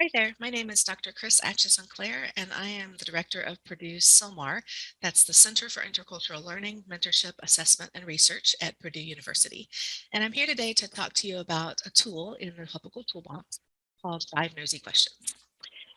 Hi there, my name is Dr. Chris Atchison-Clare, and I am the director of Purdue SILMAR. That's the Center for Intercultural Learning, Mentorship, Assessment, and Research at Purdue University. And I'm here today to talk to you about a tool in the Topical Toolbox called Five Nosy Questions.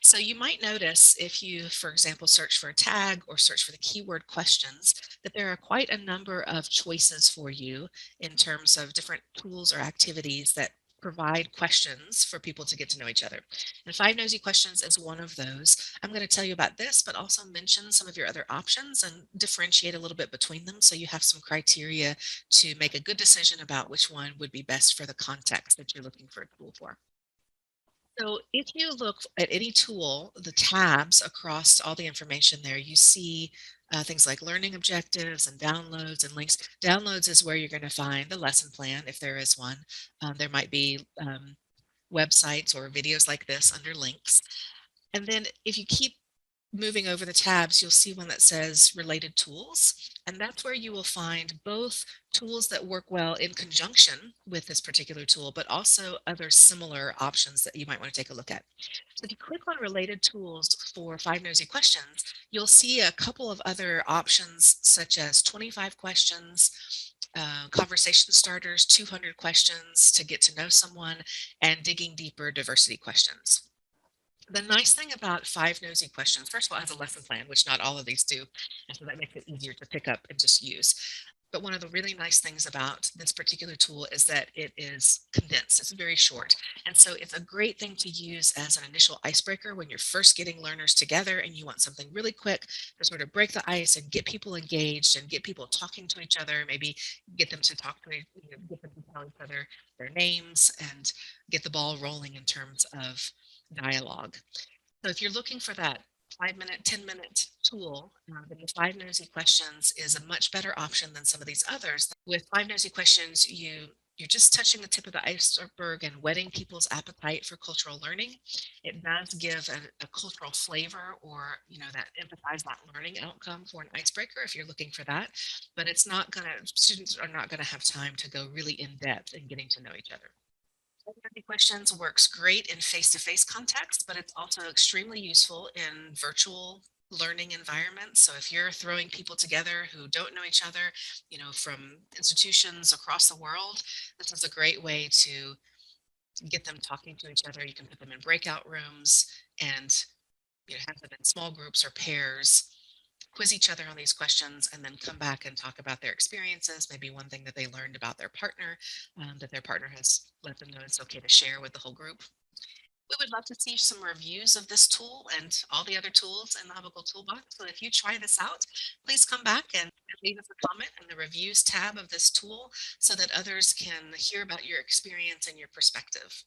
So you might notice if you, for example, search for a tag or search for the keyword questions, that there are quite a number of choices for you in terms of different tools or activities that provide questions for people to get to know each other. And Five Nosy Questions is one of those. I'm going to tell you about this, but also mention some of your other options and differentiate a little bit between them so you have some criteria to make a good decision about which one would be best for the context that you're looking for a tool for. So if you look at any tool, the tabs across all the information there, you see things like learning objectives and downloads and links. Downloads is where you're going to find the lesson plan, if there is one. There might be websites or videos like this under links. And then if you keep moving over the tabs, you'll see one that says related tools. And that's where you will find both tools that work well in conjunction with this particular tool, but also other similar options that you might want to take a look at. So if you click on related tools for Five Nosy Questions, you'll see a couple of other options such as 25 questions, conversation starters, 200 questions to get to know someone, and digging deeper diversity questions. The nice thing about Five Nosy Questions, first of all, it has a lesson plan, which not all of these do, and so that makes it easier to pick up and just use. But one of the really nice things about this particular tool is that it is condensed. It's very short. And so it's a great thing to use as an initial icebreaker when you're first getting learners together and you want something really quick to sort of break the ice and get people engaged and get people talking to each other, maybe get them to talk to get them to tell each other their names and get the ball rolling in terms of dialogue. So if you're looking for that 5 minute, 10-minute tool, then the Five Nosy Questions is a much better option than some of these others. With Five Nosy Questions, you're just touching the tip of the iceberg and whetting people's appetite for cultural learning. It does give a cultural flavor or, that emphasize that learning outcome for an icebreaker if you're looking for that. But it's not going to, students are not going to have time to go really in depth in getting to know each other. Identity questions works great in face-to-face context, but it's also extremely useful in virtual learning environments. So if you're throwing people together who don't know each other, from institutions across the world, this is a great way to get them talking to each other. You can put them in breakout rooms and have them in small groups or pairs, quiz each other on these questions, and then come back and talk about their experiences, maybe one thing that they learned about their partner, that their partner has let them know it's okay to share with the whole group. We would love to see some reviews of this tool and all the other tools in the Hubble Toolbox. So if you try this out, please come back and leave us a comment in the reviews tab of this tool so that others can hear about your experience and your perspective.